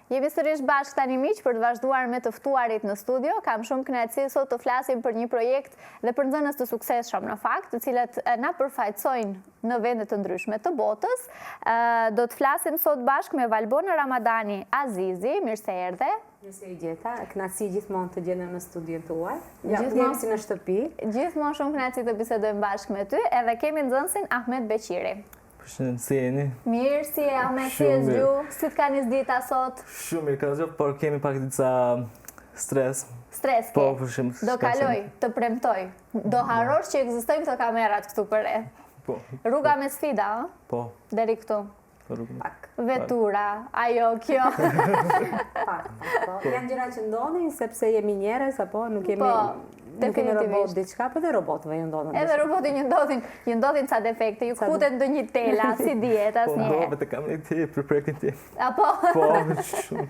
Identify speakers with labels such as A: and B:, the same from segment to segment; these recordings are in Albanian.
A: Jemi sërish bashkë tani miq për të vazhduar me të ftuarit në studio. Kam shumë kënaqësi sot të flasim për një projekt dhe për nxënës të suksesshëm në fakt, të cilat na përfaqësojnë në vende të ndryshme të botës. Do të flasim sot bashkë me Valbona Ramadani Azizi. Mirë se erdhe.
B: Mirë se u gjeta. Kënaqësi gjithmonë të gjendem në studion tuaj. Jemi si në shtëpi.
A: Gjithmonë shumë kënaqësi të bisedojmë bashkë me ty. Edhe kemi nxënësin Ahmet Beqiri.
C: Si jeni?
A: Mirë, si e Ahmet, si e zgju, si të ka nis dita sot?
C: Shumë mirë ka zgju, por kemi pak dica stres.
A: Stres ke? Do kaloj, të premtoj. Do harrosh që ekzistojnë këto kamerat këtu për re.
C: Po.
A: Rruga me sfida, ë?
C: Po.
A: Deri këtu.
B: Pak.
A: Vetura, ajo, kjo.
B: Pak. Janë gjëra që ndodhin sepse jemi njerëz apo nuk kemi Nuk kemi robot diçka, po dhe robotëve ju ndodhin.
A: Edhe roboti ju ndodhin ca defekte, ju kputet ndonjë tela, si dihet asnjëherë.
C: Po, do vetë kam një ti për projektin tim.
A: Apo?
C: Po, shumë.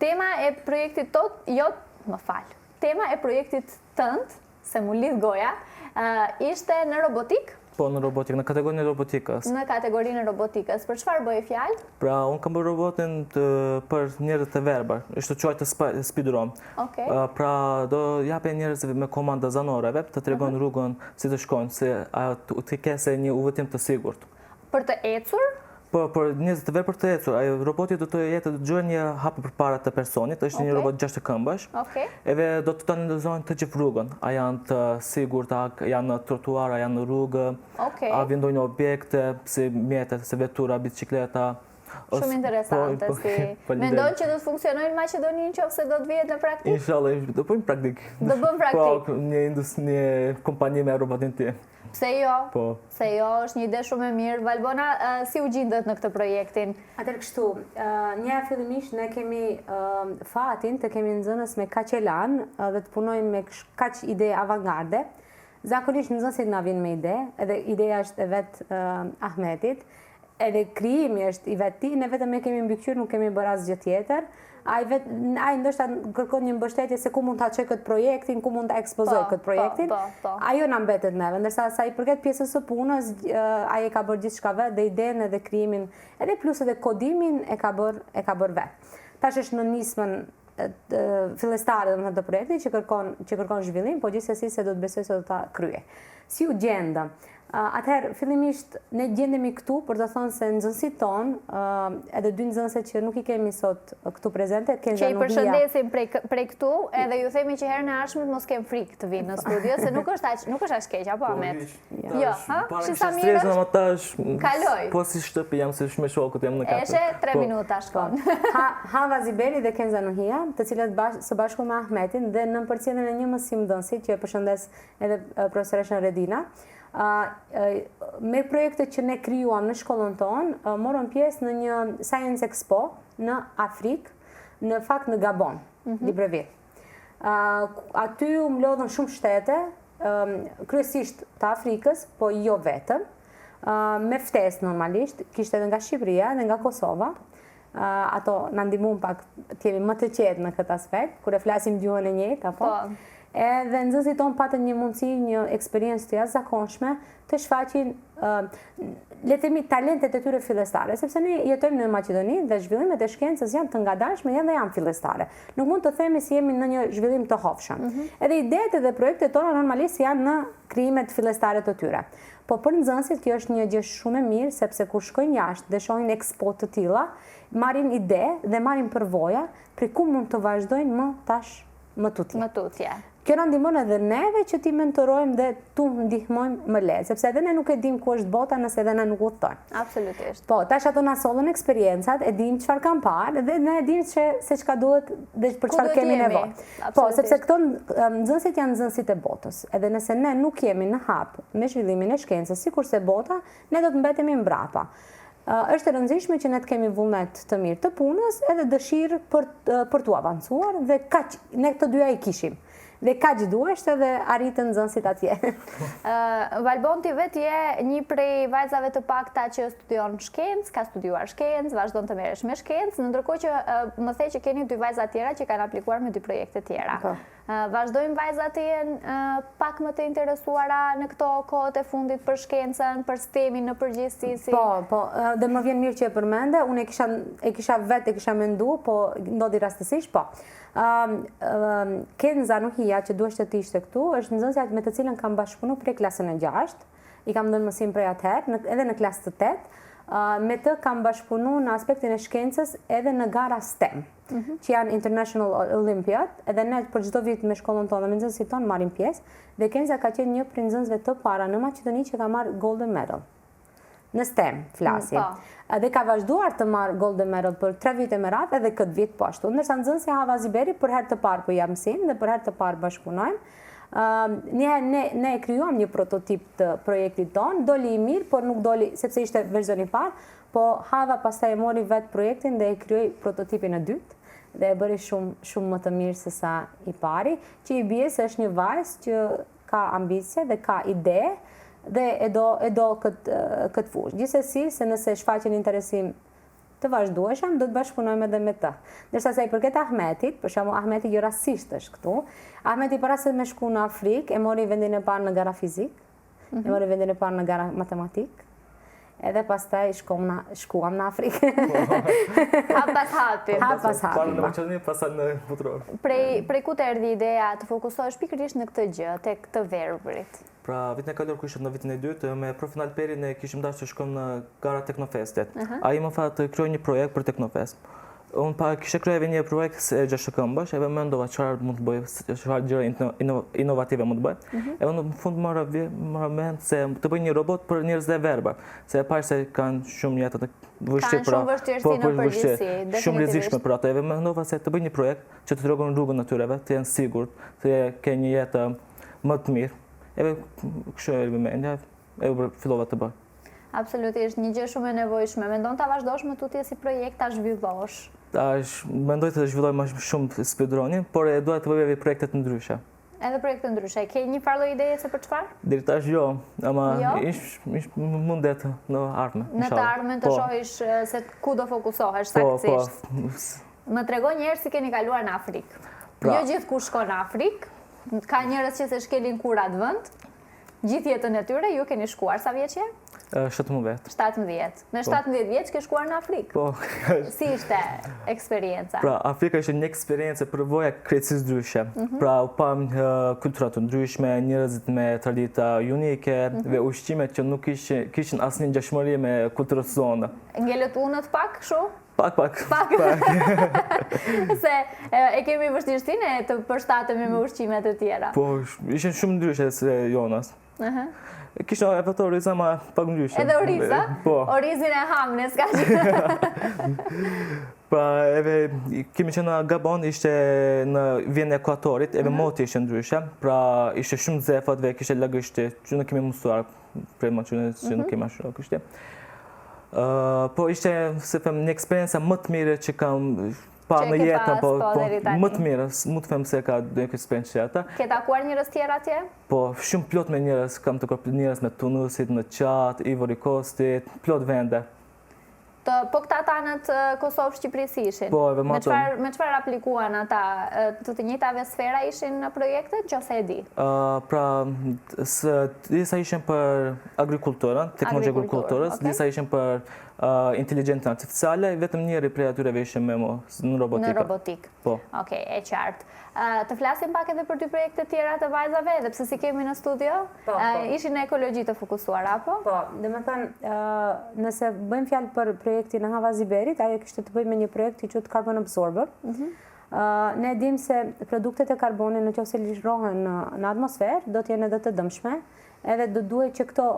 A: Tema e projektit tema e projektit tënd, se mu lidh goja, ishte në robotik?
C: Po, në robotikë, në kategorinë e robotikës.
A: Në kategorinë e robotikës. Për çfarë bëje fjalë?
C: Pra, unë kam bërë robotin për njerëz të verbër. Ishte quajtë speedrun.
A: Okej.
C: Pra, do jape njerëzve me komanda zanoreve të tregon rrugën si të shkojnë, se të kese një udhëtim të sigurt.
A: Për të ecur?
C: Po, për njerëz të verbër për të ecur. Roboti do të jetë të dëgjojë një hapë përpara të personit, është një robot 6 këmbësh.
A: Okej.
C: Edhe do të analizojnë të gjithë rrugën. A janë të sigurt, a janë në trotuar, a janë në rrugë, a vendojnë objekte, si mjetet, si vetura, bicikleta.
A: Shumë interesante si. Mendon që do të funksionojnë në Maqedoni nëse do të vihet në praktikë?
C: Inshallah, do bëjmë praktik.
A: Do bëjmë praktik.
C: Po, një kompani me robotin tim.
A: Pse jo?
C: Po.
A: Pse jo, është një ide shumë e mirë. Valbona, si u gjindët në këtë projektin?
B: Atëherë kështu, një fillimisht ne kemi fatin të kemi nxënës me kaq elan dhe të punojmë me kaq ide avangarde. Zakonisht nxënësit na vjen me ide, edhe ideja është e vet Ahmetit, edhe krijimi është i vet tij, ne vetëm e kemi mbikëqyrë, nuk kemi bërë asgjë tjetër. Ai ndoshta kërkon një mbështetje se ku mund ta çoj këtë projektin, ku mund ta ekspozoj këtë projektin. Ajo na mbetet neve, ndërsa sa i përket pjesës së punës, ai e ka bërë gjithçka vet, dhe idenë edhe krijimin, edhe plus edhe kodimin e ka bërë vet. Tash është në nismën fillestare domethënë të projektit që kërkon zhvillim, po gjithsesi se do të besoj se do ta kryej. Si u gjendëm? Atëherë, fillimisht, ne gjendemi këtu për të thonë se nxënësit tonë, edhe dy nxënëse që nuk i kemi sot këtu prezente,
A: që i përshëndesim prej këtu, edhe ju themi që herën e ardhshme mos kem frikë të vinë në studio, se nuk është aq keq, apo Ahmet? Jo, ha? Shisa mirë është? Kaloj.
C: Po si shtëpi jam, se shme shokut jam në katër.
A: Eshe, 3 minuta shkon.
B: Hava Zibeli dhe Kenza Nuhia, të cilat së bashku me Ahmetin, dhe në përcjelljen e një mësimdhënësit që e përshëndes edhe profesoreshën Redina, me projekte që ne krijuam në shkollën tonë, morëm pjesë në një Science Expo në Afrikë, në fakt në Gabon, Libreville. Aty u mlodhën shumë shtete, kryesisht të Afrikës, po jo vetëm, me ftesë normalisht, kishte edhe nga Shqipëria dhe nga Kosova. Ato na ndihmuan pak të jemi më të qetë në këtë aspekt, kur e flasim gjuhën e njëjtë, apo? Edhe nxënësit tonë patën një mundësi, një eksperiencë të jashtëzakonshme të shfaqin le të themi talentet e tyre fillestare, sepse ne jetojmë në Maqedoni dhe zhvillimet e shkencës janë të ngadalshme dhe janë fillestare. Nuk mund të themi se jemi në një zhvillim të hofshëm. Edhe idetë dhe projektet tona normalisht janë në krijimet fillestare të tyre. Po për nxënësit kjo është një gjë shumë e mirë, sepse kur shkojnë jashtë dhe shohin expo të tilla, marrin ide dhe marrin përvoja për ku mund të vazhdojnë më tutje. Kjo na ndihmon edhe neve që ti mentorojmë dhe tu ndihmojmë më lehtë, sepse edhe ne nuk e dim ku është bota nëse edhe ne nuk udhtojmë.
A: Absolutisht.
B: Po, tash ato na sollën eksperiencat, e dim çfarë kanë parë dhe ne e dim se çka duhet dhe për çfarë kemi nevojë. Po, sepse këto nxënësit janë nxënësit e botës. Edhe nëse ne nuk jemi në hap me zhvillimin e shkencës, sikurse bota, ne do të mbetemi mbrapa. Është e rëndësishme që ne të kemi vullnet të mirë të punës edhe dëshirë për t'u avancuar dhe kaq ne këto dyja i kishim. Dhe ka gjithuasht edhe arritën nxënësit atje.
A: Valbon, ti vetë je një prej vajzave të pakta që studion shkencë, ka studiuar shkencë, vazhdon të merresh me shkencë, ndërkohë që më the që keni 2 vajza tjera që kanë aplikuar me 2 projekte tjera. Vazhdojnë vajzat të jenë pak më të interesuara në këto kohët e fundit për shkencën, për STEM-in në përgjithësi?
B: Po, dhe më vjen mirë që e përmende, unë e kisha mendu, po ndodhi rastësisht, po. Kenza Nuhia, që duhet të ishte këtu, është nxënësja me të cilën kam bashkëpunu prej klasën e 6, i kam dhënë mësim prej atëherë, edhe në klasë të 8, me të kam bashkëpunu në aspektin e shkencës edhe në gara STEM, që janë International Olympiad, edhe ne për çdo vit me shkollën tonë, me nxënësit tonë marrim pjesë, dhe Kenza ka qenë një prej nxënësve të para në Maqedoni që ka marrë Golden Medal. Në STEM, flasim. Dhe ka vazhduar të marrë Golden Medal për 3 vite me radhë edhe këtë vit po ashtu. Ndërsa nxënësja Hava Ziberi për herë të parë po jam mësim dhe për herë të parë bashkëpunojmë. Ne e krijuam një prototip të projektit tonë, doli i mirë, por nuk doli sepse ishte versioni i parë, po Hava pastaj e mori vetë projektin dhe e krijoi prototipin e dytë dhe e bëri shumë më të mirë se sa i pari, që i bie se është një vajzë që ka ambicie dhe ka ide dhe e do këtë fushë. Gjithsesi, se nëse shfaqen interesim të vazhdueshëm, do të bashkëpunojmë edhe me të. Ndërsa sa i përket Ahmetit, për shembull Ahmeti jo rastisht është këtu. Ahmeti para se me shku në Afrikë, e mori vendin e parë në gara fizik, e mori vendin e parë në gara matematik, edhe pastaj shkuam në Afrikë.
A: Hap pas hapi.
C: Parë në Maqedoni, pastaj në Futror.
A: Prej ku të erdhi ideja të fokusohesh pikërisht në këtë gjë, tek të verbrit?
C: Pra, vitin e kaluar ku ishim në vitin e dytë, me Profinal Peri ne kishim dashur të shkojmë në gara Teknofestit. Ai më tha të krijoj një projekt për Teknofest. Unë pa kisha krijuar një projekt se gjashtë-këmbësh, edhe mendova çfarë mund të bëj, çfarë gjëra inovative mund të bëj. Edhe në fund mora mend se të bëj një robot për njerëzit e verbër, se e parë se kanë shumë jetë të vështirë
A: pra. Kanë shumë vështirësi në përgjithësi,
C: shumë rrezikshme për ata. Edhe mendova se të bëj një projekt që të tregon rrugën e tyre, të jenë sigurt, të kenë një jetë më të mirë. Edhe kështu e vëmendja, e fillova të bëj.
A: Absolutisht, një gjë shumë e nevojshme. Mendon ta vazhdosh më tutje si projekt ta zhvillosh?
C: Mendoj të zhvilloj më shumë speedrunin, por e dua të bëj projekte të ndryshe.
A: Edhe projekte ndryshe. Ke një farë ideje se për çfarë?
C: Deri tash jo, ama mundet në ardhmen.
A: Në të ardhmen të shohish se ku do fokusohesh saktësisht. Më tregon njerëz si keni kaluar në Afrikë. Jo gjithkush shkon në Afrikë. Ka njerëz që se shkelin kurat vend, gjithë jetën e tyre, ju keni shkuar, sa vjeç je?
C: 17.
A: 17. Në 17 vjeç ke shkuar në Afrikë?
C: Po.
A: Si ishte eksperienca?
C: Pra, Afrika ishte një eksperiencë përvoja krejtësisht ndryshe. Pra, u pam kultura të ndryshme, njerëzit me tradita unike, dhe ushqimet që nuk kishin asnjë ngjashmëri me kulturën tonë.
A: Ngelët unët pak, kështu?
C: Pak.
A: Se e kemi vështirësinë e të përshtatemi me ushqimet të tjera.
C: Po, ishin shumë ndryshe se Jonas. Kisha e vetë oriza ma pak ndryshe.
A: Edhe oriza?
C: Po.
A: Orizin e hamne, s'ka që...
C: Pra, edhe kemi qenë në Gabon, ishte në vjen e Ekuatorit, edhe moti ishte ndryshe. Pra, ishte shumë zefat dhe kishte lagështi, që nuk kemi mësuar prej maqyne që nuk kemi ashtu kështi. Po ishte, se them, një eksperjenca më të mire që kam pa në jetën, po më të mire, mu të them se ka një eksperiencë që ata.
A: Ke takuar njërës tjera atje?
C: Po, shumë plot me njërës, kam të kërpit njërës me Tunusit, në Qatë, Ivory Coastit, plot vende.
A: Po këta tanët Kosovë-Shqipërisi ishin?
C: Po, edhe ma tonë.
A: Me qëfar aplikuan ata? Të njëjtave sfera ishin në projektet, që ose e di?
C: Pra, disa ishin për agrikulturën, teknologi agrikulturës, disa ishin për inteligencën artificiale, vetëm njëri prej atyre ishin me mo në robotika.
A: Në robotik.
C: Po.
A: Okej, e qartë. Të flasim pak edhe për 2 projekte tjera të vajzave, dhe pse si kemi në studio, ishin në ekologi të fokusuar, apo?
B: Po, dhe me thënë, nëse bëjmë fjalë për projektin e Hava Ziberit, ajo kishte të bëjmë me një projekt i quhet Carbon Absorber. Ne dim se produktet e karbonit në qoftë se lëshrohen në atmosferë, do të jenë edhe të dëmshme, edhe do duhet që këto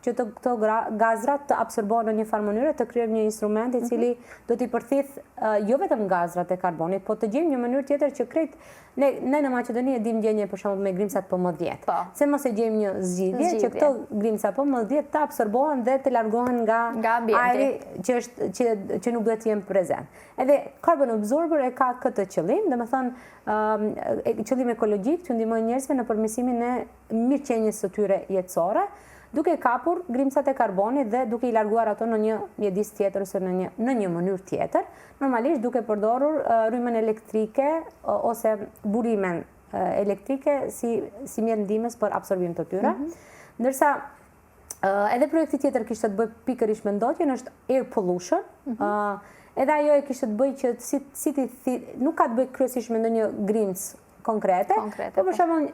B: që këto gazrat të absorbohen në një farë mënyrë, të krijojmë një instrument i cili do t'i përthith jo vetëm gazrat e karbonit, po të gjejmë një mënyrë tjetër që krejt ne në Maqedoni e dim gjendje për shembull me grimcat P-10. Se mos e gjejmë një zgjidhje që këto grimca P-10 të absorbohen dhe të largohen nga ajri që nuk duhet të jenë prezent. Edhe carbon absorber e ka këtë qëllim, domethënë qëllim ekologjik që ndihmon njerëzve në përmirësimin e mirëqenies së tyre jetësore, duke kapur grimcat e karbonit dhe duke i larguar ato në një mjedis tjetër ose në një mënyrë tjetër, normalisht duke përdorur rrymën elektrike ose burimen elektrike si mjet ndihmës për absorbim të tyre. Ndërsa edhe projekti tjetër kishte të bëjë pikërisht me ndotjen është air pollution. Edhe ajo e kishte të bëjë që nuk ka të bëjë kryesisht me ndonjë grimc konkrete, por për shembull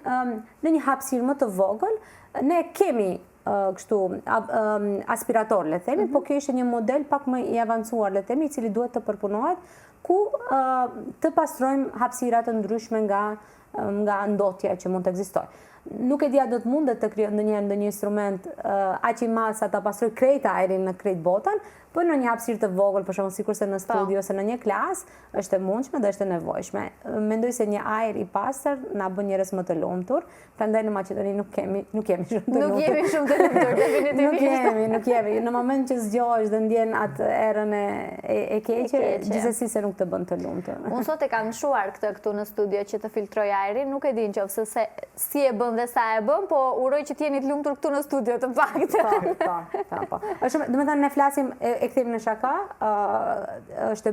B: në një hapësirë më të vogël ne kemi kështu aspirator, le themi, po kjo ishte një model pak më i avancuar, le themi, i cili duhet të përpunohet, ku të pastrojmë hapësira të ndryshme nga ndotja që mund të ekzistojë. Nuk e dia do të mundet të krijojë ndonjë instrument aq i madh sa ta pastroj krejt ajrin në krejt botën, por në një hapësirë të vogël, për shembull sikurse në studio ose në një klas, është e mundshme dhe është e nevojshme. Mendoj se një ajër i pastër na bën njerëz më të lumtur, prandaj në Maqedoni nuk jemi shumë të lumtur.
A: Nuk jemi shumë të lumtur, definitivisht.
B: Nuk jemi. Në moment që zgjohesh dhe ndjen atë erën e keqe, gjithsesi se nuk të bën të lumtur.
A: Unë sot e kam shuar këtë këtu në studio që të filtroj ajrin, nuk e di nëse si e bën dhe sa e bën, po uroj që t'jeni të lumtur këtu në studio të paktën.
B: Po. Domethënë ne flasim e kthejmë në shaka, është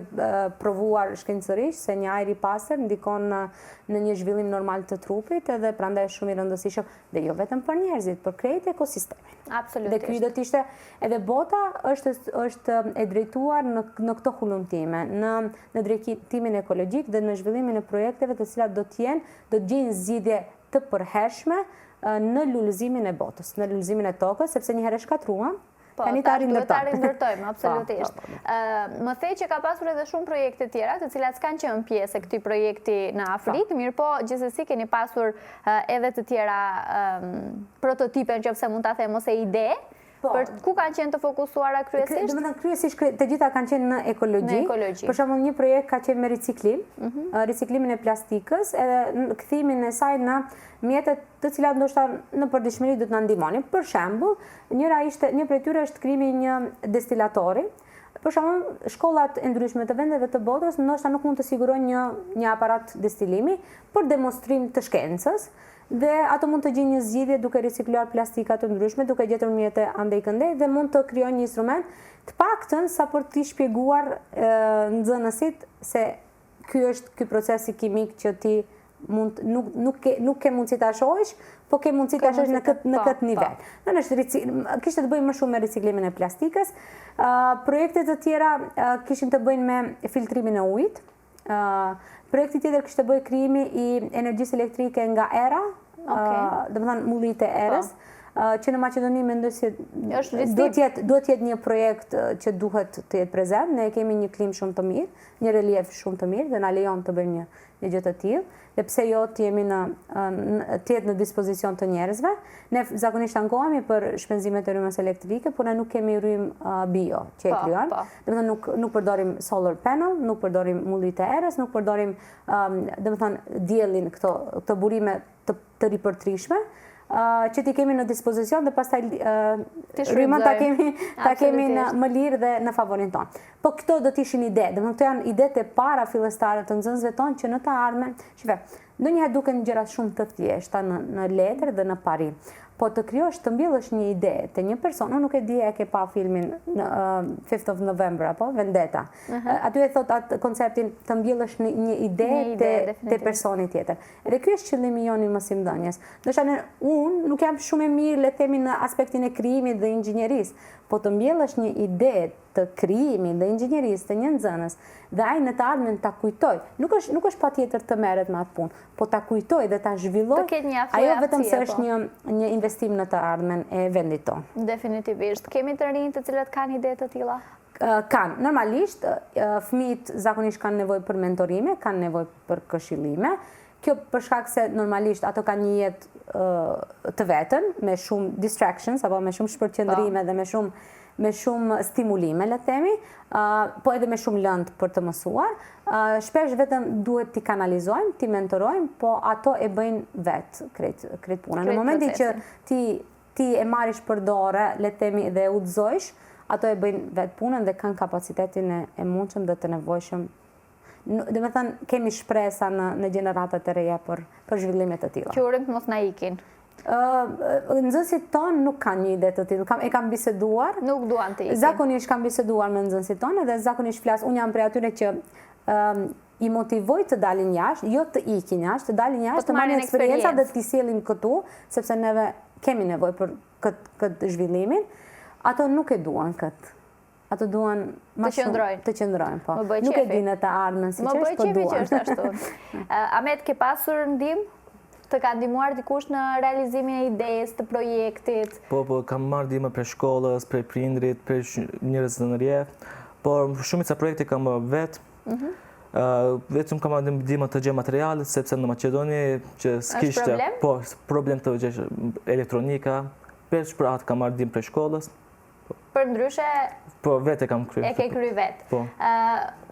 B: provuar shkencërisht se një ajër i pastër ndikon në një zhvillim normal të trupit edhe prandaj është shumë i rëndësishëm dhe jo vetëm për njerëzit, për krejt ekosistemin.
A: Absolutisht.
B: Dhe ky do të ishte edhe bota është e drejtuar në këto hullumtime, në drejtimin ekologjik dhe në zhvillimin e projekteve të cilat do të gjejnë zgjidhje të përhershme në lullëzimin e botës, në lullëzimin e tokës, sepse një herë shkatruam, tani ta
A: rindërtojmë, absolutisht. Më thej që ka pasur edhe shumë projekte tjera, të cilat s'kan qenë pjesë e këtij projekti në Afrikë, mirë po gjithsesi keni pasur edhe të tjera prototipe, nëse mund ta them, ose ide. Ku kanë qenë të fokusuara kryesisht?
B: Domethënë kryesisht të gjitha kanë qenë në ekologi. Për shembull një projekt ka qenë me riciklim, riciklimin e plastikës, edhe kthimin e saj në mjetet të cilat ndoshta në përditshmëri do të na ndihmonin. Për shembull, një prej tyre është krijimi i një destilatori. Për shembull, shkollat e ndryshme të vendeve të botës ndoshta nuk mund të sigurojnë një aparat destilimi për demonstrim të shkencës. Dhe ato mund të gjejnë një zgjidhje duke ricikluar plastika të ndryshme, duke gjetur mjete andej këndej dhe mund të krijojnë një instrument të paktën sa për t'i shpjeguar nxënësit se ky procesi kimik që ti nuk ke mundësi ta shohësh, po ke mundësi ta shohësh në këtë nivel. Kishte të bëjë më shumë me riciklimin e plastikës. Projekte të tjera kishin të bëjnë me filtrimin e ujit. Projekti tjetër kishte bëjë krijimi i energjisë elektrike nga era, domethënë mullit e erës, që në Maqedoni mendoj se duhet jetë një projekt që duhet të jetë prezent. Ne kemi një klim shumë të mirë, një relief shumë të mirë dhe na lejon të bëjmë një gjë të tillë. Dhe pse jo të jemi të jetë në dispozicion të njerëzve. Ne zakonisht ankohemi për shpenzimet e rrymës elektrike, por ne nuk kemi rrymë bio që e krijon. Domethënë nuk përdorim solar panel, nuk përdorim mullit e erës, nuk përdorim domethënë diellin këto burime të ripërtrishme, që ti kemi në dispozicion dhe pastaj rrymën ta kemi më lirë dhe në favorin tonë. Po këto do të ishin ide, domethënë këto janë idetë e para fillestare të nxënësve tonë që në të ardhmen, ndonjëherë duken gjëra shumë të thjeshta në letër dhe në pari. Po të krijosh, të mbjellësh një ide te një person, unë nuk e di e ke pa filmin 5th of November apo Vendetta. Aty e thot atë konceptin të mbjellësh një ide te personi tjetër. Edhe ky është qëllimi joni mësimdhënies. Ndoshta unë nuk jam shumë e mirë le themi në aspektin e krijimit dhe inxhinierisë, po të mbjellësh një ide të krijimit dhe inxhinierisë të një nxënës dhe ai në të ardhmen ta kujtoj. Nuk është patjetër të merret me atë punë, po ta kujtoj dhe ta zhvilloj. Ajo vetëm se është një investim në të ardhmen e vendit tonë.
A: Definitivisht. Kemi të rinj të cilët kanë ide të tilla?
B: Kanë. Normalisht fëmijët zakonisht kanë nevojë për mentorime, kanë nevojë për këshillime. Kjo për shkak se normalisht ato kanë një jetë të vetën, me shumë distractions, apo me shumë shpërqendrime dhe me shumë stimulime, le të themi, po edhe me shumë lëndë për të mësuar. Shpesh vetëm duhet t'i kanalizojmë, t'i mentorojmë, po ato e bëjnë vetë krejt puna. Në momentin që ti e marrish për dorë, le të themi, dhe udhëzojsh, ato e bëjnë vetë punën dhe kanë kapacitetin e mundshëm dhe të nevojshëm. Dhe me thënë, kemi shpresa në gjeneratat e reja për zhvillimet të tilla.
A: Qurim të mos na ikin.
B: Nxënësit tonë nuk kanë një ide të tillë. E kam biseduar.
A: Nuk duan të ikin.
B: Zakonisht kam biseduar me nxënësit tonë dhe zakonisht flas. Unë jam prej atyre që i motivoj të dalin jashtë, jo të ikin jashtë, të dalin jashtë, të marrin eksperjenca dhe të sjellin këtu, sepse neve kemi nevojë për këtë zhvillimin. Ato nuk e duan këtë. Ato duan të qëndrojnë, po. Nuk e dinë të ardhmen si që është, po duan.
A: Më bëj qefi që është ashtu. Amet, ke pasur ndihmë? Të ka ndihmuar dikush në realizimin e idejës, të projektit?
C: Po, kam marrë ndihmë prej shkollës, prej prindrit, prej njerëzve në rrjet, por shumica projekte kam vetë. Vetëm kam marrë ndihmë të gjej materialet, sepse në Maqedoni që s'kishte problem të gjesh elektronika, për atë kam marrë ndihmë prej shkollës.
A: Për ndryshe,
C: vetë e kam kryer.
A: E ke kryer vetë.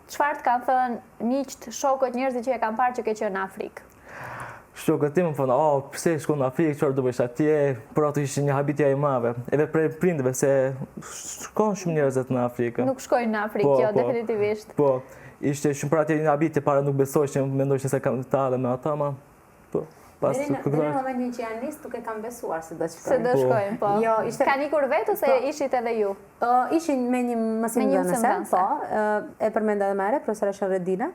A: Çfarë të kanë thënë miqt, shokët, njerëzit që e kanë parë që ke qenë në Afrikë?
C: Shokët tim më thonë, pse shkon në Afrikë, çfarë do bësh atje? Por ato ishin një habitje e madhe. Edhe prej prindërve se shkon shumë njerëz në Afrikë.
A: Nuk shkojnë në Afrikë, jo, definitivisht.
C: Po, ishte shumë për atje një habitje, para nuk besojshin, mendojshin se kam të dalë me ata, ma.
B: Dhe në momentin që janë nisë, tuk e kam besuar se do të shkojnë.
A: Se do shkojnë, po. Ka ikur vetë ose ishit edhe ju?
B: Ishin me një mësimdhënëse, po, e përmenda dhe mere, profesoresha Redina.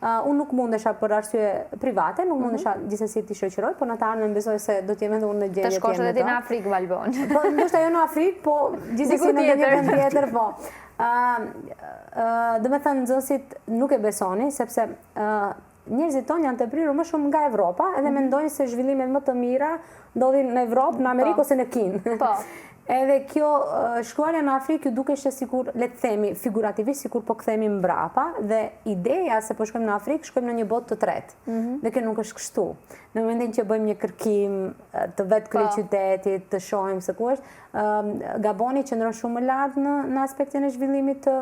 B: Unë nuk mundesha për arsye private, nuk mundesha gjithsesi t'i shoqëroj, po në të ardhmen besoj se do t'jem edhe unë në gjendje
A: të shkosh edhe ti në Afrikë, Valbon.
B: Po, ndoshta jo në Afrikë, po gjithsesi në një vend tjetër, po. Dhe me thënë, nxënësit nuk e besoni, sepse njerëzit tonë janë të prirur më shumë nga Evropa edhe mendojnë se zhvillimet më të mira ndodhin në Evropë, në Amerikë ose në Kinë. Edhe kjo shkuarja në Afrikë ju dukeshte sikur, le të themi, figurativisht sikur po kthehemi mbrapa dhe ideja se po shkojmë në Afrikë, shkojmë në një botë të tretë. Dhe kjo nuk është kështu. Në momentin që bëjmë një kërkim të vetë kryeqytetit, të shohim se ku është, Gaboni qëndron shumë më lart në aspektin e zhvillimit të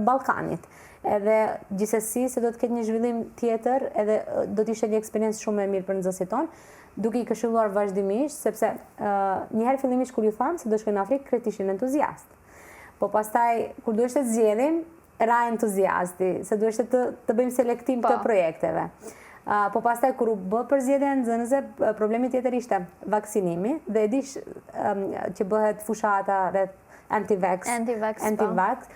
B: Ballkanit. Edhe gjithsesi se do të ketë një zhvillim tjetër, edhe do të ishte një eksperiencë shumë e mirë për nxënësit tonë, duke i këshilluar vazhdimisht, sepse njëherë fillimisht kur ju thamë se do shkojnë në Afrikë, krejt ishin entuziast. Po pastaj, kur do ishte të zgjedhim, ra entuziasti, se do ishte të bëjmë selektim të projekteve. Po pastaj, kur u bë për zgjedhja e nxënësve, problemi tjetër ishte vaksinimi, dhe e dish që bëhet fushata rreth anti-vax,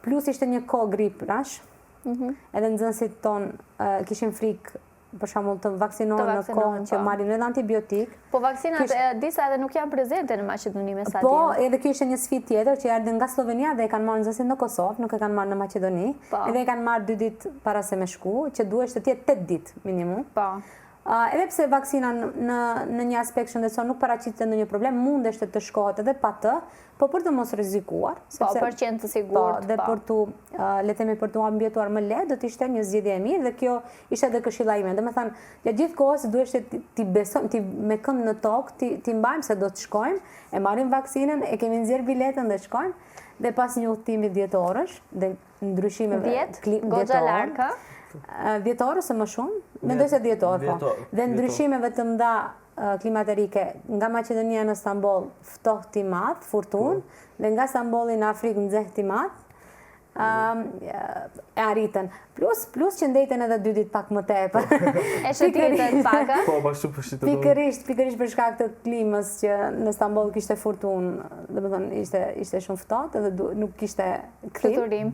B: plus ishte një kohë grip rash, edhe nxënësit tonë kishin frikë për shembull të vaksinohen në kohën që marrin edhe antibiotik.
A: Po vaksinat disa edhe nuk janë prezente në Maqedoni me sa di.
B: Po, edhe kjo ishte një sfidë tjetër që erdhën nga Slovenia dhe e kanë marrë nxënësit në Kosovë, nuk e kanë marrë në Maqedoni, edhe e kanë marrë 2 ditë para se me shku, që duhej të jetë 8 ditë minimum.
A: Po.
B: Edhe pse vaksina në një aspekt shëndetësor nuk paraqitet ndonjë problem, mundeshte të shkohet edhe pa të, po për të mos rrezikuar,
A: po për qenë të sigurt,
B: dhe për tu le të themi për tu ambientuar më lehtë, do të ishte një zgjedhje e mirë dhe kjo ishte edhe këshilla ime. Domethënë, gjatë gjithë kohës duhej ti besojmë, ti me këmbë në tokë, ti mbajmë se do të shkojmë, e marrim vaksinën, e kemi nxjerr biletën dhe shkojmë, dhe pas një udhëtimi 10 orësh dhe ndryshimeve
A: klimatike,
B: 10 orë ose më shumë, mendoj se 10 orë, po. Dhe ndryshimeve të mëdha klimaterike, nga Maqedonia në Stamboll ftohtë i madh, furtunë, dhe nga Stambolli në Afrikë nxehtë i madh, e arritën. Plus që ndejten edhe 2 ditë pak më tepër.
A: E shëtitën pak, a?
C: Po, bashkë për shqitën.
B: Pikërisht për shkak të klimës që në Stamboll kishte furtunë, dhe më thënë ishte shumë ftohtë, edhe nuk kishte
A: fluturim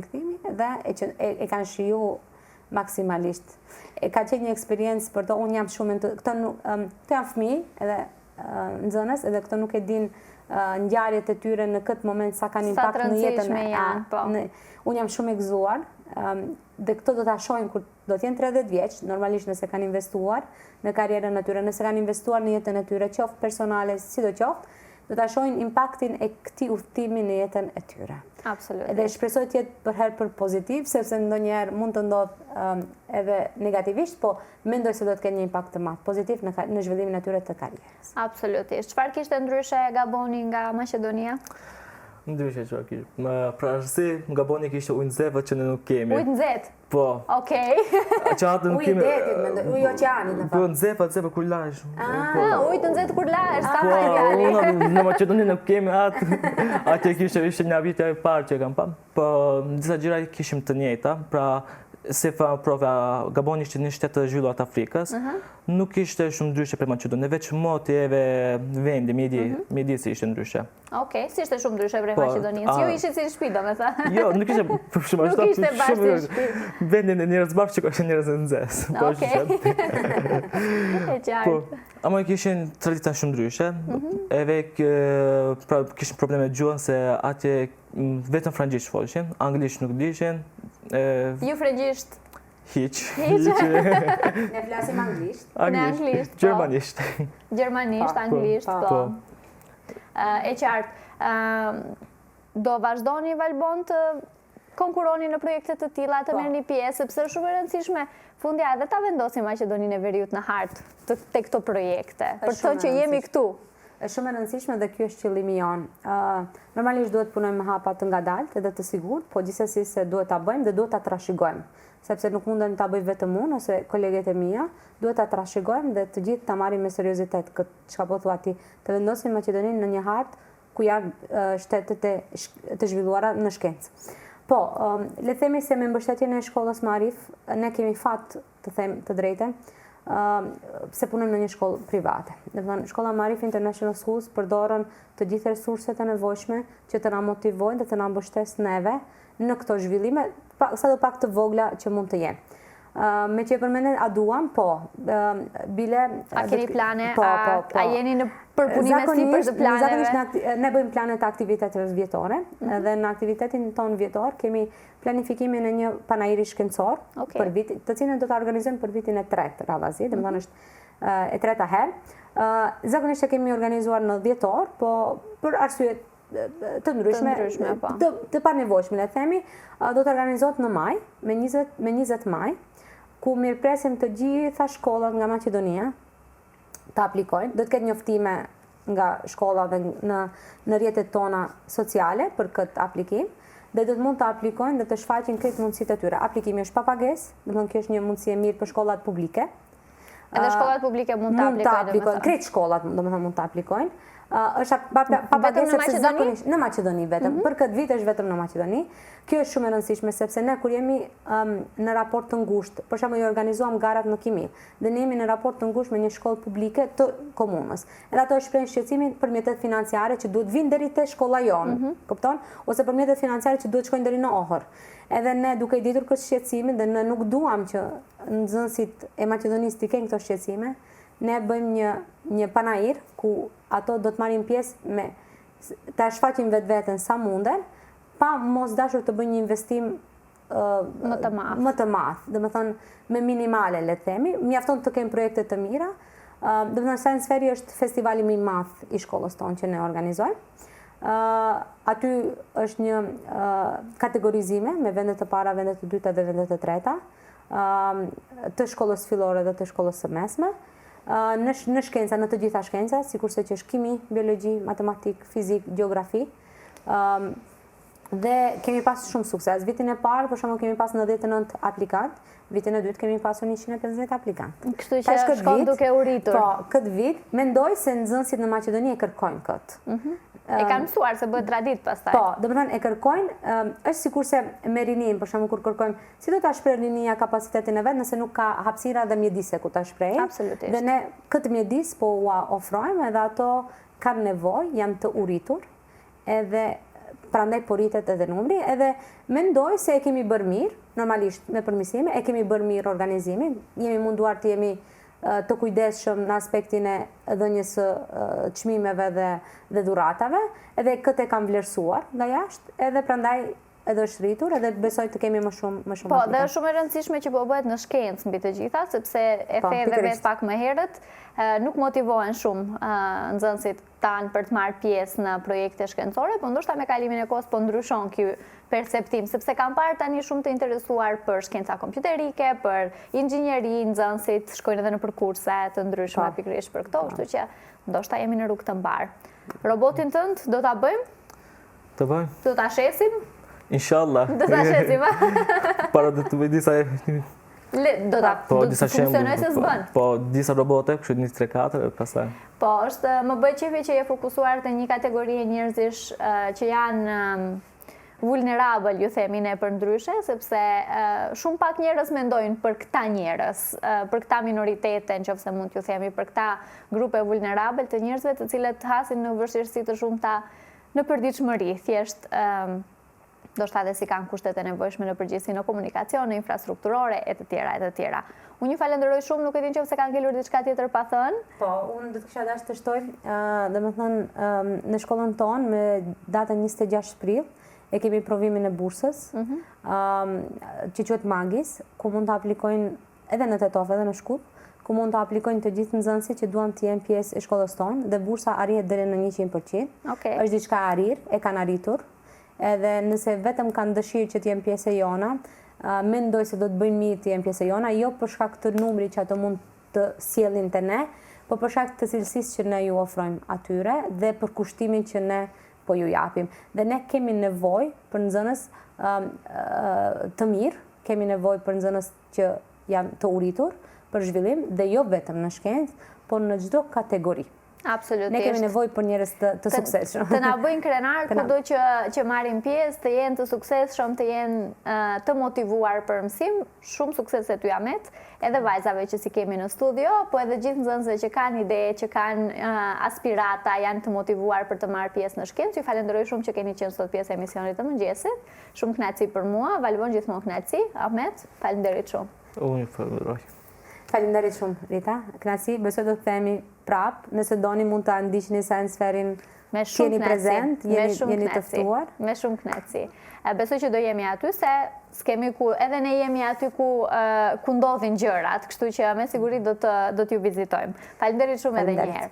B: kthimi, dhe e kanë shiju maksimalisht. Ka qenë një eksperiencë për to, unë jam shumë, këto janë fëmijë edhe nxënës, edhe këto nuk e din ngjarjet e tyre në këtë moment sa kanë impakt në jetën e. Unë jam shumë e gëzuar, dhe këto do ta shohin kur do të jenë 30 vjeç, normalisht nëse kanë investuar në karrierën e tyre, nëse kanë investuar në jetën e tyre, qoftë personale, sidoqoftë, do ta shohin impaktin e këtij udhtimi në jetën e tyre.
A: Absolutisht.
B: Edhe shpresoj të jetë për herë për pozitiv, sepse ndonjëherë mund të ndodhë edhe negativisht, po mendoj se do të ketë një impakt të madh pozitiv në zhvillimin e tyre të karrierës.
A: Absolutisht. Çfarë kishte ndryshe gaboni nga Maqedonia?
C: Ndryshe çfarë kishte. Pra arsi Gaboni kishte ujë nxehtë që ne nuk kemi.
A: Ujë nxehtë.
C: Po.
A: Okej.
C: Qatë nuk
B: Ujë
C: kemi.
B: detit, mendoj, ujë oqeanit në
C: Po
B: fakt.
C: nxehtë kur lash.
A: Ujë të nxehtë kur lahesh, s'ka
C: Po,
A: fjalë.
C: unë në Maqedoni nuk kemi atë. Atje ishte një vit e parë që kam pa. Po disa gjëra kishim të njëjta, pra se prova Gaboni ishte një shtet të zhvilluar të Afrikës, nuk ishte shumë ndryshe për Maqedoninë, veç moti edhe vendi, mjedisi ishte ndryshe.
A: Okej, si ishte shumë ndryshe për
C: Po,
A: Maqedonisë? Ju ishit si në shtëpi, domethënë.
C: Jo, nuk ishte shumë ashtu.
A: Nuk ishte bashkë si shtëpi.
C: Vendin e njerëz bashkë që ishte njerëz të nxehtë. Po
A: E qartë.
C: ama kishin tradita shumë ndryshe, edhe pra kishin probleme me gjuhën se atje vetëm frangjisht folshin, anglisht nuk dishin.
A: Ju frëngjisht
C: Hiç.
B: Ne flasim anglisht.
A: anglisht, po.
C: Gjermanisht.
A: Gjermanisht, anglisht, po. E qartë. Do vazhdoni Valbon të konkuroni në projekte të tilla, të merrni pjesë, sepse është shumë e rëndësishme fundja edhe ta vendosim Maqedoninë e Veriut në hartë të këto projekte, për të thënë që jemi këtu.
B: Është shumë e rëndësishme dhe ky është qëllimi jonë. Normalisht duhet punojmë hapa të ngadalt edhe të sigurt, po gjithsesi se duhet ta bëjmë dhe duhet ta trashëgojmë, sepse nuk mundem ta bëj vetëm unë ose koleget e mia, duhet ta trashëgojmë dhe të gjithë ta marrim me seriozitet këtë çka po thua ti, të vendosim Maqedoninë në një hartë ku janë shtetet të zhvilluara në shkencë. Po, le të themi se me mbështetjen e shkollës Maarif, ne kemi fat të them të drejtën, se punojmë në një shkollë private. Domethënë, shkolla Maarif International Schools përdorën të gjithë resurset e nevojshme që të na motivojnë dhe të na mbështesë neve në këto zhvillime, sado pak të vogla që mund të jenë. Me që e përmenden, a duam? Po. Bile...
A: A keni plane? A jeni në përpunime sipër të planeve?
B: Zakonisht ne bëjmë plane të aktiviteteve vjetore dhe në aktivitetin ton vjetor kemi planifikimin e një panairi shkencor për vit, të cilën do ta organizojmë për vitin e tretë radhazi, domethënë është e treta herë. Zakonisht e kemi organizuar në dhjetor, po për arsye të ndryshme, të panevojshme, le të themi, do të organizohet në maj, me 20 maj, ku mirëpresim të gjitha shkollat nga Maqedonia të aplikojnë. Do të ketë njoftime nga shkolla dhe në rrjetet tona sociale për këtë aplikim, dhe do të mund të aplikojnë dhe të shfaqin këtë mundësitë e tyre. Aplikimi është pa pagesë, domethënë kjo është një mundësi e mirë për shkollat publike.
A: Edhe shkollat publike mund të aplikojnë.
B: Kretë shkollat domethënë mund të aplikojnë. Është pa pagesë sepse zakonisht në Maqedoni vetëm, për këtë vit është vetëm në Maqedoni. Kjo është shumë e rëndësishme sepse ne kur jemi në raport të ngushtë, për shembull, organizuam garat në Kimi, dhe ne jemi në raport të ngushtë me një shkollë publike të komunës. Edhe ato shprehin shqetësimin për mjetet financiare që duhet vinë deri te shkolla jonë, kupton? Ose për mjetet financiare që duhet shkojnë deri në Ohër. Edhe ne duke i ditur këtë shqetësimin dhe ne nuk duam që nxënësit e Maqedonisë të kenë këto shqetësime, ne bëjmë një panair ku ato do të marrin pjesë me ta shfaqin vetveten sa munden, pa mos dashur të bëjnë një investim më të madh, domethënë me minimale, le të themi. Mjafton të kemë projekte të mira. Domethënë Science Fair është festivali më i madh i shkollës tonë që ne organizojmë. Aty është një kategorizime me vende të para, vende të dyta dhe vende të treta, të shkollës fillore dhe të shkollës së mesme. Në shkenca, në të gjitha shkenca, sikurse që është kimi, biologji, matematik, fizik, gjeografi. Dhe kemi pasur shumë sukses. Vitin e parë, për shembull, kemi pasur 99 aplikant, vitin e dytë kemi pasur 150 aplikant.
A: Kështu që shkon duke u rritur.
B: Po, këtë vit mendoj se nxënësit në Maqedoni e kërkojnë këtë.
A: E kanë mësuar se bëhet traditë pastaj.
B: Po, domethënë e kërkojnë, është sikurse me rinin, për shembull kur kërkojmë, si do ta shpreh rinia kapacitetin e vet nëse nuk ka hapësira dhe mjedise ku ta shprehë.
A: Absolutisht.
B: Dhe ne këtë mjedis po ua ofrojmë edhe ato kanë nevojë, janë të uritur, edhe prandaj po rritet edhe numri, edhe mendoj se e kemi bërë mirë, normalisht me përmirësime, e kemi bërë mirë organizimin, jemi munduar të jemi të kujdesshëm në aspektin e dhënies së çmimeve dhe dhuratave, edhe këtë e kam vlerësuar nga jashtë, edhe prandaj edhe është rritur, edhe besoj të kemi më shumë
A: Po, dhe është shumë e rëndësishme që po bëhet në shkencë mbi të gjitha, sepse e the edhe vetë pak më herët, nuk motivohen shumë nxënësit tanë për të marrë pjesë në projekte shkencore, po ndoshta me kalimin e kohës po ndryshon ky perceptim, sepse kam parë tani shumë të interesuar për shkenca kompjuterike, për inxhinieri, nxënësit shkojnë edhe në kurse të ndryshme pikërisht për këto, kështu që ndoshta jemi në rrugë të mbar. Robotin tënd do ta bëjmë?
C: Të bëjmë?
A: Do ta shesim?
C: Inshallah.
A: Do ta shesim,
C: Para të bëj disa
A: do ta funksionoj se s'bën.
C: Po, disa robote, kështu 1, 2, 3, 4, pastaj.
A: Po, është më bëj qefi që je fokusuar te një kategori njerëzish që janë vulnerabël, ju themi ne për ndryshe, sepse shumë pak njerëz mendojnë për këta njerëz, për këta minoritete, nëse mund t'ju themi, për këta grupe vulnerabël të njerëzve të cilët hasin në vështirësi të shumta në përditshmëri, thjesht ndoshta edhe si kanë kushtet e nevojshme në përgjithësi në komunikacion, në infrastrukturore, e të tjera, e të tjera. Unë ju falenderoj shumë, nuk e di nëse kanë ngelur diçka tjetër pa thënë.
B: Po, unë do të kisha dashur të shtoj, domethënë në shkollën tonë me datën 26 prill e kemi provimin e bursës, që quhet Magis, ku mund të aplikojnë edhe në Tetov, edhe në Shkup, ku mund të aplikojnë të gjithë nxënësit që duan të jenë pjesë e shkollës tonë, dhe bursa arrihet deri në 100%. Është diçka arir, e kanë arritur. Edhe nëse vetëm kanë dëshirë që të jenë pjesë e jona, mendoj se do të bëjnë mirë të jenë pjesë e jona, jo për shkak të numrit që ato mund të sjellin te ne, por për shkak të cilësisë që ne ju ofrojmë atyre dhe për kushtimin që ne po ju japim. Dhe ne kemi nevojë për nxënës të mirë, kemi nevojë për nxënës që janë të uritur për zhvillim dhe jo vetëm në shkencë, por në çdo kategori.
A: Absolutisht.
B: Ne kemi nevojë për njerëz të suksesshëm.
A: Të na bëjnë krenar kudo që marrin pjesë, të jenë të suksesshëm, të jenë të motivuar për mësim. Shumë suksese ty Amet, edhe vajzave që si kemi në studio, po edhe gjithë nxënësve që kanë ide, që kanë aspirata, janë të motivuar për të marrë pjesë në shkencë. Ju falenderoj shumë që keni qenë sot pjesë e emisionit të mëngjesit. Shumë kënaqësi për mua, Valbon gjithmonë kënaqësi. Amet, falenderit shumë.
C: Unë falenderoj.
B: Faleminderit shumë, Rita. Kënaqësi, besoj do të themi prap, nëse doni mund ta ndiqni sa në sferin jeni prezent, jeni të ftuar.
A: Me shumë kënaqësi. Besoj që do jemi aty se s'kemi ku, edhe ne jemi aty ku ndodhin gjërat, kështu që me siguri do t'ju vizitojmë. Faleminderit shumë edhe një herë.